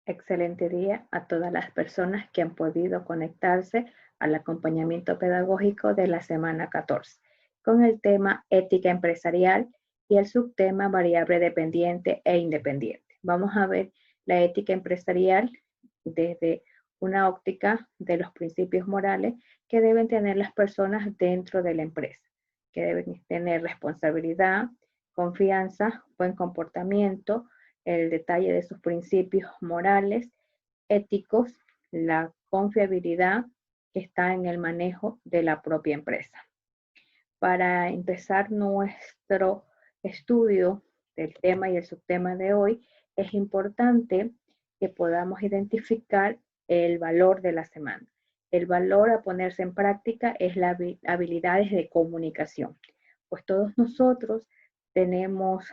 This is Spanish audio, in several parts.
Excelente día a todas las personas que han podido conectarse al acompañamiento pedagógico de la semana 14 con el tema ética empresarial y el subtema variable dependiente e independiente. Vamos a ver la ética empresarial desde una óptica de los principios morales que deben tener las personas dentro de la empresa, que deben tener responsabilidad, confianza, buen comportamiento, el detalle de sus principios morales, éticos, la confiabilidad que está en el manejo de la propia empresa. Para empezar nuestro estudio del tema y el subtema de hoy, es importante que podamos identificar el valor de la semana. El valor a ponerse en práctica es las habilidades de comunicación, pues todos nosotros tenemos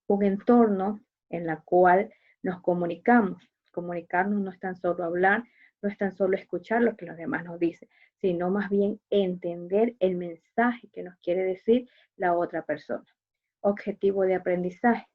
un entorno en el cual nos comunicamos. Comunicarnos no es tan solo hablar, no es tan solo escuchar lo que los demás nos dicen, sino más bien entender el mensaje que nos quiere decir la otra persona. Objetivo de aprendizaje: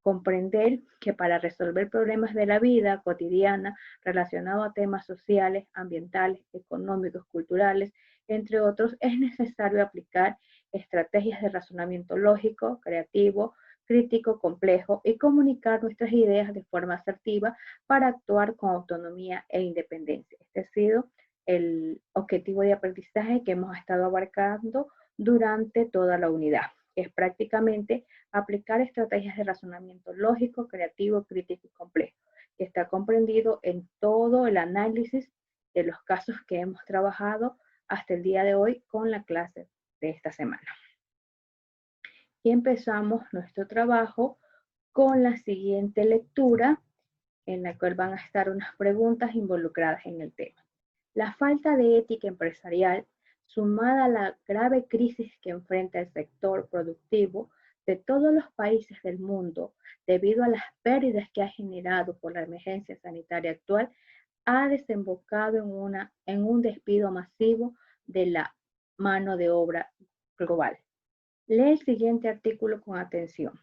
comprender que para resolver problemas de la vida cotidiana relacionados a temas sociales, ambientales, económicos, culturales, entre otros, es necesario aplicar estrategias de razonamiento lógico, creativo, crítico, complejo y comunicar nuestras ideas de forma asertiva para actuar con autonomía e independencia. Este ha sido el objetivo de aprendizaje que hemos estado abarcando durante toda la unidad. Es prácticamente aplicar estrategias de razonamiento lógico, creativo, crítico y complejo, que está comprendido en todo el análisis de los casos que hemos trabajado hasta el día de hoy con la clase de esta semana. Y empezamos nuestro trabajo con la siguiente lectura, en la cual van a estar unas preguntas involucradas en el tema. La falta de ética empresarial, sumada a la grave crisis que enfrenta el sector productivo de todos los países del mundo debido a las pérdidas que ha generado por la emergencia sanitaria actual, ha desembocado en un despido masivo de la mano de obra global. Lee el siguiente artículo con atención.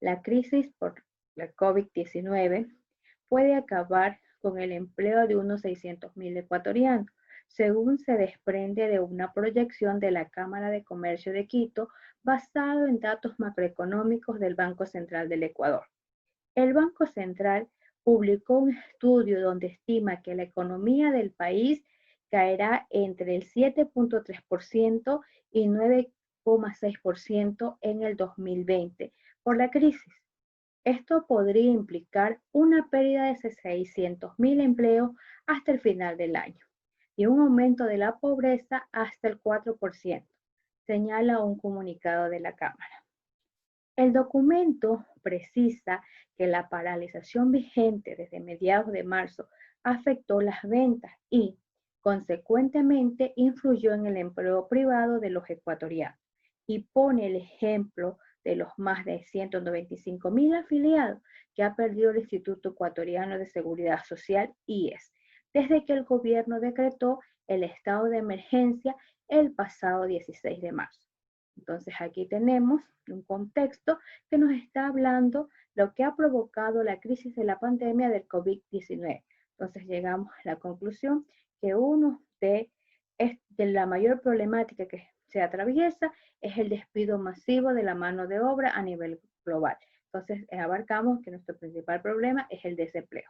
La crisis por la COVID-19 puede acabar con el empleo de unos 600.000 ecuatorianos, según se desprende de una proyección de la Cámara de Comercio de Quito basado en datos macroeconómicos del Banco Central del Ecuador. El Banco Central publicó un estudio donde estima que la economía del país caerá entre el 7.3% y 9,6% en el 2020 por la crisis. Esto podría implicar una pérdida de 600.000 empleos hasta el final del año y un aumento de la pobreza hasta el 4%, señala un comunicado de la Cámara. El documento precisa que la paralización vigente desde mediados de marzo afectó las ventas y, consecuentemente, influyó en el empleo privado de los ecuatorianos y pone el ejemplo de los más de 195.000 afiliados que ha perdido el Instituto Ecuatoriano de Seguridad Social, IES, desde que el gobierno decretó el estado de emergencia el pasado 16 de marzo. Entonces aquí tenemos un contexto que nos está hablando lo que ha provocado la crisis de la pandemia del COVID-19. Entonces llegamos a la conclusión que uno de la mayor problemática que se atraviesa es el despido masivo de la mano de obra a nivel global. Entonces abarcamos que nuestro principal problema es el desempleo.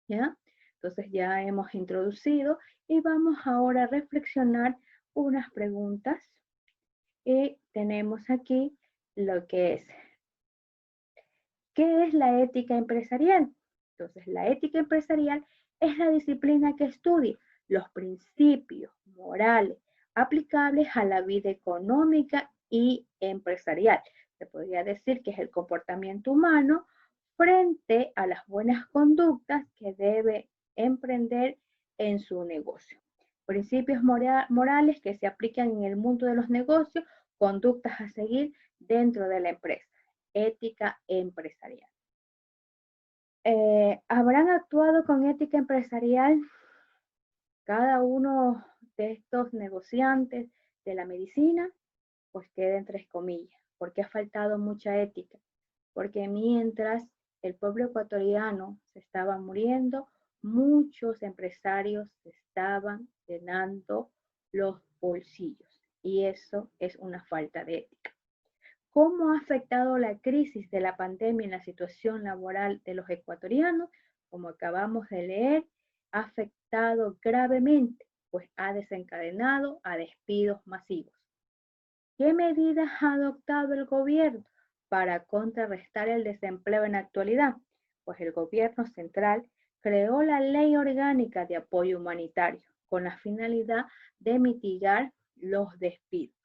¿Ya? Entonces ya hemos introducido y vamos ahora a reflexionar unas preguntas. Y tenemos aquí lo que es, ¿qué es la ética empresarial? Entonces, la ética empresarial es la disciplina que estudia los principios morales aplicables a la vida económica y empresarial. Se podría decir que es el comportamiento humano frente a las buenas conductas que debe emprender en su negocio. Principios morales que se aplican en el mundo de los negocios, conductas a seguir dentro de la empresa. Ética empresarial. ¿Habrán actuado con ética empresarial cada uno de estos negociantes de la medicina? Pues queda entre comillas, porque ha faltado mucha ética, porque mientras el pueblo ecuatoriano se estaba muriendo, muchos empresarios se estaban llenando los bolsillos y eso es una falta de ética. ¿Cómo ha afectado la crisis de la pandemia en la situación laboral de los ecuatorianos? Como acabamos de leer, ha afectado gravemente, pues ha desencadenado a despidos masivos. ¿Qué medidas ha adoptado el gobierno para contrarrestar el desempleo en la actualidad? Pues el gobierno central creó la Ley Orgánica de Apoyo Humanitario con la finalidad de mitigar los despidos.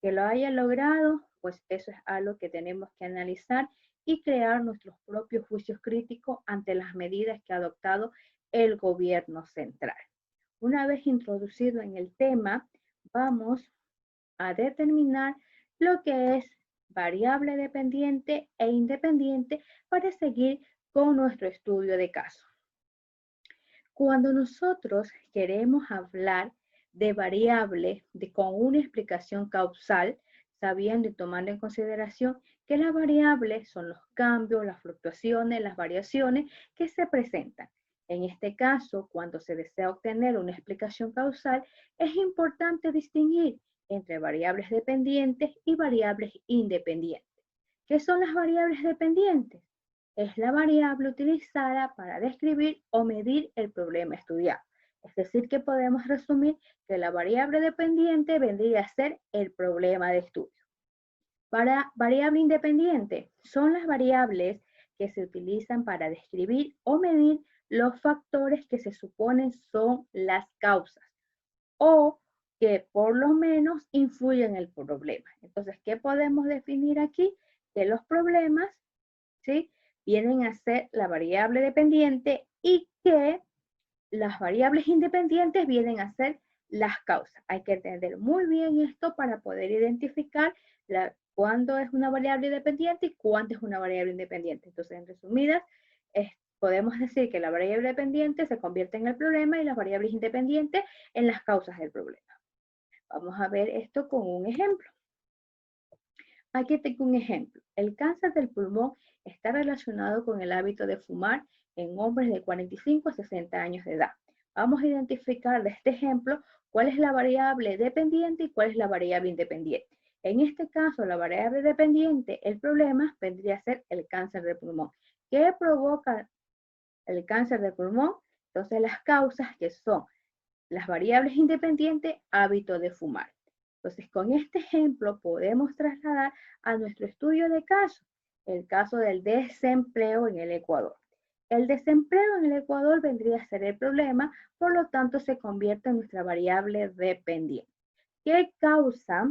Que lo haya logrado, pues eso es algo que tenemos que analizar y crear nuestros propios juicios críticos ante las medidas que ha adoptado el gobierno central. Una vez introducido en el tema, vamos a determinar lo que es variable dependiente e independiente para seguir con nuestro estudio de caso. Cuando nosotros queremos hablar de variable con una explicación causal, sabiendo y tomando en consideración que las variables son los cambios, las fluctuaciones, las variaciones que se presentan. En este caso, cuando se desea obtener una explicación causal, es importante distinguir entre variables dependientes y variables independientes. ¿Qué son las variables dependientes? Es la variable utilizada para describir o medir el problema estudiado. Es decir, que podemos resumir que la variable dependiente vendría a ser el problema de estudio. Para variable independiente, son las variables que se utilizan para describir o medir los factores que se suponen son las causas o que por lo menos influyen en el problema. Entonces, ¿qué podemos definir aquí? Que los problemas, ¿sí?, vienen a ser la variable dependiente y que las variables independientes vienen a ser las causas. Hay que entender muy bien esto para poder identificar cuándo es una variable dependiente y cuándo es una variable independiente. Entonces, en resumidas, podemos decir que la variable dependiente se convierte en el problema y las variables independientes en las causas del problema. Vamos a ver esto con un ejemplo. Aquí tengo un ejemplo. El cáncer del pulmón está relacionado con el hábito de fumar en hombres de 45 a 60 años de edad. Vamos a identificar de este ejemplo cuál es la variable dependiente y cuál es la variable independiente. En este caso, la variable dependiente, el problema vendría a ser el cáncer del pulmón. ¿Qué provoca el cáncer del pulmón? Entonces, las causas que son las variables independientes, hábito de fumar. Entonces, con este ejemplo podemos trasladar a nuestro estudio de caso, el caso del desempleo en el Ecuador. El desempleo en el Ecuador vendría a ser el problema, por lo tanto se convierte en nuestra variable dependiente. ¿Qué causa,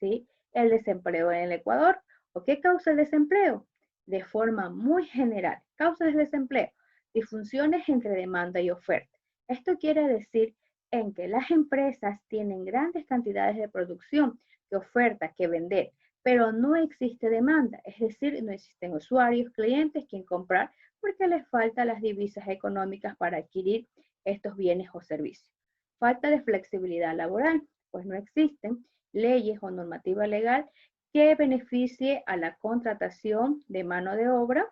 sí, el desempleo en el Ecuador? ¿O qué causa el desempleo? De forma muy general, causas del desempleo, disfunciones entre demanda y oferta. Esto quiere decir en que las empresas tienen grandes cantidades de producción, de oferta que vender, pero no existe demanda, es decir, no existen usuarios, clientes, quien comprar, porque les faltan las divisas económicas para adquirir estos bienes o servicios. Falta de flexibilidad laboral, pues no existen leyes o normativa legal que beneficie a la contratación de mano de obra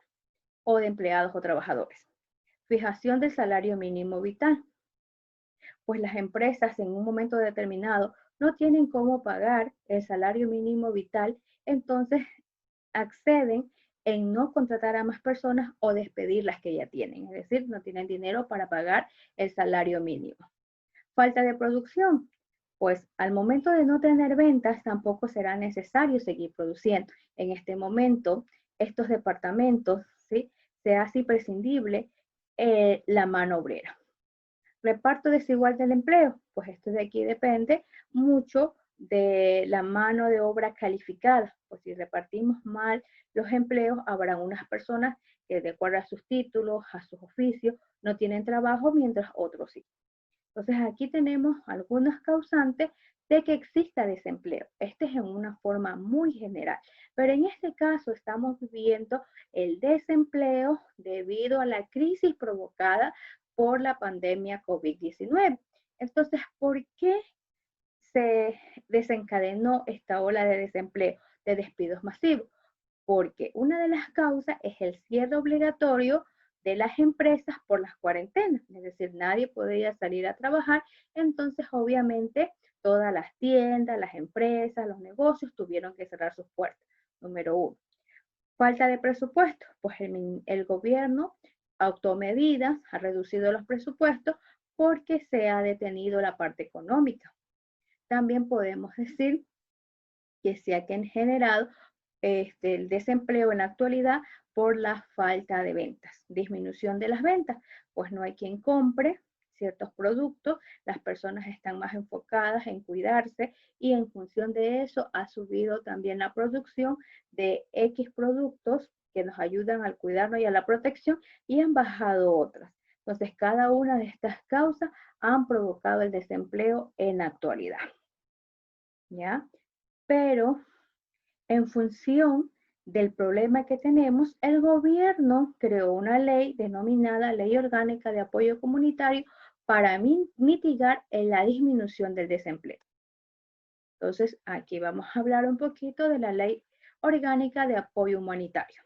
o de empleados o trabajadores. Fijación del salario mínimo vital, pues las empresas en un momento determinado no tienen cómo pagar el salario mínimo vital, entonces acceden en no contratar a más personas o despedir las que ya tienen, es decir, no tienen dinero para pagar el salario mínimo. Falta de producción, pues al momento de no tener ventas tampoco será necesario seguir produciendo. En este momento, estos departamentos, ¿sí?, se hace imprescindible la mano obrera. Reparto desigual del empleo, pues esto de aquí depende mucho de la mano de obra calificada, pues si repartimos mal los empleos, habrá unas personas que de acuerdo a sus títulos, a sus oficios, no tienen trabajo, mientras otros sí. Entonces aquí tenemos algunas causantes de que exista desempleo. Este es en una forma muy general, pero en este caso estamos viviendo el desempleo debido a la crisis provocada por la pandemia COVID-19. Entonces, ¿por qué se desencadenó esta ola de desempleo, de despidos masivos? porque una de las causas es el cierre obligatorio de las empresas por las cuarentenas, es decir, nadie podía salir a trabajar, entonces obviamente todas las tiendas, las empresas, los negocios tuvieron que cerrar sus puertas, número uno. Falta de presupuesto, pues el gobierno adoptó medidas, ha reducido los presupuestos porque se ha detenido la parte económica. También podemos decir que se ha generado el desempleo en la actualidad por la falta de ventas, disminución de las ventas, pues no hay quien compre ciertos productos, las personas están más enfocadas en cuidarse y en función de eso ha subido también la producción de X productos que nos ayudan al cuidarnos y a la protección y han bajado otras. Entonces, cada una de estas causas han provocado el desempleo en la actualidad. ¿Ya? Pero en función del problema que tenemos, el gobierno creó una ley denominada Ley Orgánica de Apoyo Comunitario para mitigar la disminución del desempleo. Entonces, aquí vamos a hablar un poquito de la Ley Orgánica de Apoyo Humanitario.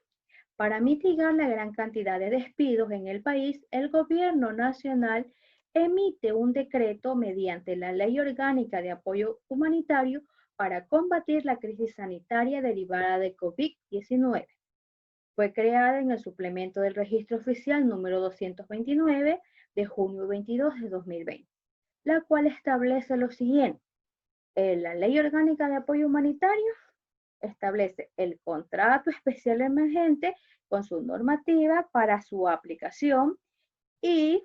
Para mitigar la gran cantidad de despidos en el país, el gobierno nacional emite un decreto mediante la Ley Orgánica de Apoyo Humanitario para combatir la crisis sanitaria derivada de COVID-19. Fue creada en el suplemento del registro oficial número 229 de junio 22 de 2020, la cual establece lo siguiente. La Ley Orgánica de Apoyo Humanitario establece el contrato especial emergente con su normativa para su aplicación y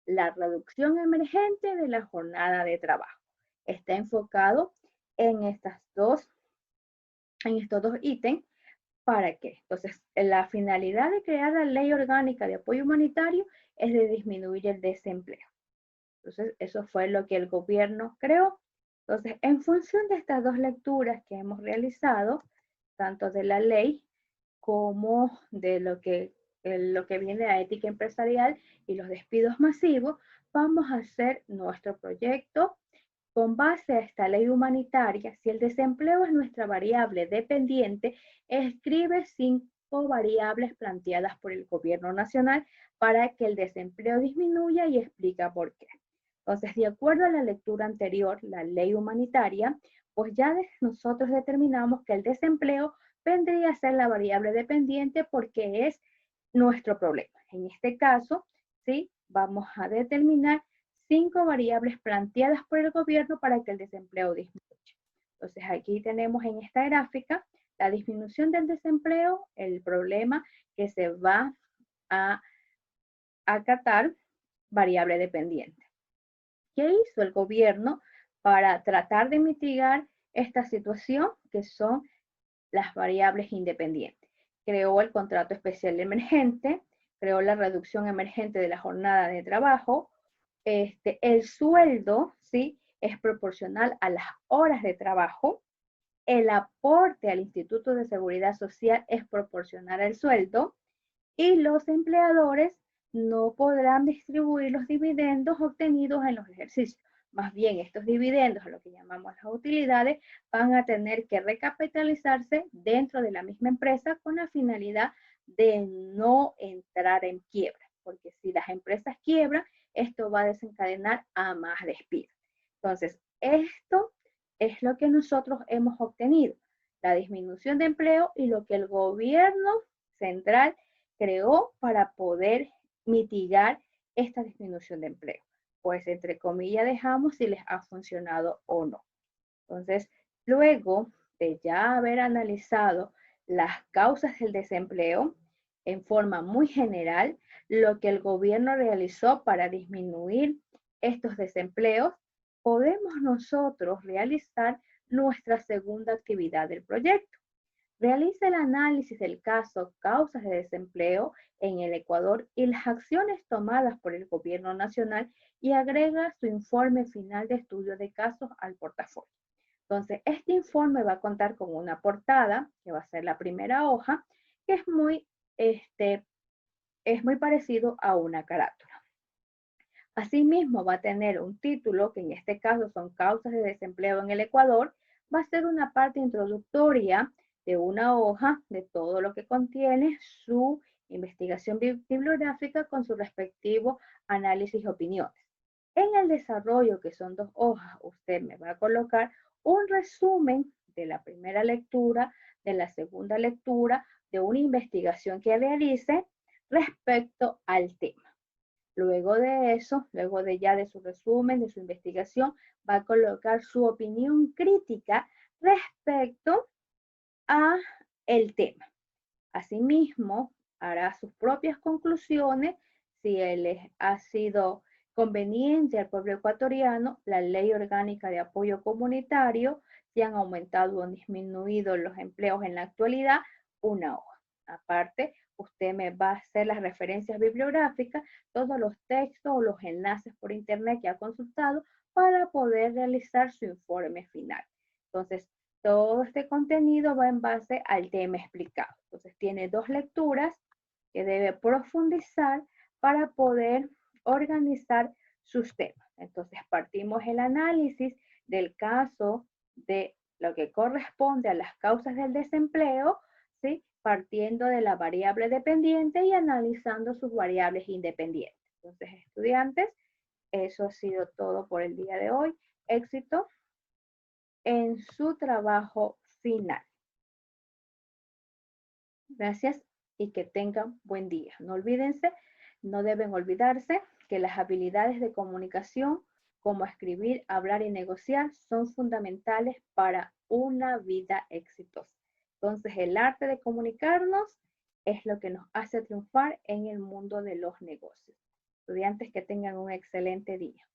la reducción emergente de la jornada de trabajo. Está enfocado en estos dos ítems. ¿Para qué? Entonces, la finalidad de crear la Ley Orgánica de Apoyo Humanitario es de disminuir el desempleo. Entonces, eso fue lo que el gobierno creó. Entonces, en función de estas dos lecturas que hemos realizado, tanto de la ley como de lo que viene a ética empresarial y los despidos masivos, vamos a hacer nuestro proyecto con base a esta ley humanitaria. Si el desempleo es nuestra variable dependiente, escribe 5 variables planteadas por el gobierno nacional para que el desempleo disminuya y explica por qué. Entonces, de acuerdo a la lectura anterior, la ley humanitaria, pues ya nosotros determinamos que el desempleo vendría a ser la variable dependiente porque es nuestro problema. En este caso, ¿sí? Vamos a determinar 5 variables planteadas por el gobierno para que el desempleo disminuya. Entonces, aquí tenemos en esta gráfica la disminución del desempleo, el problema que se va a acatar, variable dependiente. ¿Qué hizo el gobierno para tratar de mitigar esta situación que son las variables independientes? Creó el contrato especial emergente, creó la reducción emergente de la jornada de trabajo, el sueldo, ¿sí? Es proporcional a las horas de trabajo, el aporte al Instituto de Seguridad Social es proporcional al sueldo y los empleadores no podrán distribuir los dividendos obtenidos en los ejercicios. Más bien, estos dividendos, a lo que llamamos las utilidades, van a tener que recapitalizarse dentro de la misma empresa con la finalidad de no entrar en quiebra, porque si las empresas quiebran, esto va a desencadenar a más despidos. Entonces, esto es lo que nosotros hemos obtenido, la disminución de empleo y lo que el gobierno central creó para poder mitigar esta disminución de empleo. Pues entre comillas dejamos si les ha funcionado o no. Entonces, luego de ya haber analizado las causas del desempleo en forma muy general, lo que el gobierno realizó para disminuir estos desempleos, podemos nosotros realizar nuestra segunda actividad del proyecto. Realiza el análisis del caso causas de desempleo en el Ecuador y las acciones tomadas por el gobierno nacional y agrega su informe final de estudio de casos al portafolio. Entonces, este informe va a contar con una portada, que va a ser la primera hoja, que es muy parecido a una carátula. Asimismo, va a tener un título, que en este caso son causas de desempleo en el Ecuador, va a ser una parte introductoria de una hoja de todo lo que contiene su investigación bibliográfica con su respectivo análisis y opiniones. En el desarrollo, que son 2 hojas, usted me va a colocar un resumen de la primera lectura, de la segunda lectura, de una investigación que realice respecto al tema. Luego de eso, luego de ya de su resumen, de su investigación, va a colocar su opinión crítica respecto a el tema. Asimismo, hará sus propias conclusiones si les ha sido conveniente al pueblo ecuatoriano la ley orgánica de apoyo comunitario, si han aumentado o disminuido los empleos en la actualidad, una hoja. Aparte, usted me va a hacer las referencias bibliográficas, todos los textos o los enlaces por internet que ha consultado para poder realizar su informe final. Entonces, todo este contenido va en base al tema explicado. Entonces, tiene 2 lecturas que debe profundizar para poder organizar sus temas. Entonces, partimos el análisis del caso de lo que corresponde a las causas del desempleo, ¿sí? Partiendo de la variable dependiente y analizando sus variables independientes. Entonces, estudiantes, eso ha sido todo por el día de hoy. Éxito en su trabajo final. Gracias y que tengan buen día. No deben olvidarse que las habilidades de comunicación, como escribir, hablar y negociar, son fundamentales para una vida exitosa. Entonces, el arte de comunicarnos es lo que nos hace triunfar en el mundo de los negocios. Estudiantes, que tengan un excelente día.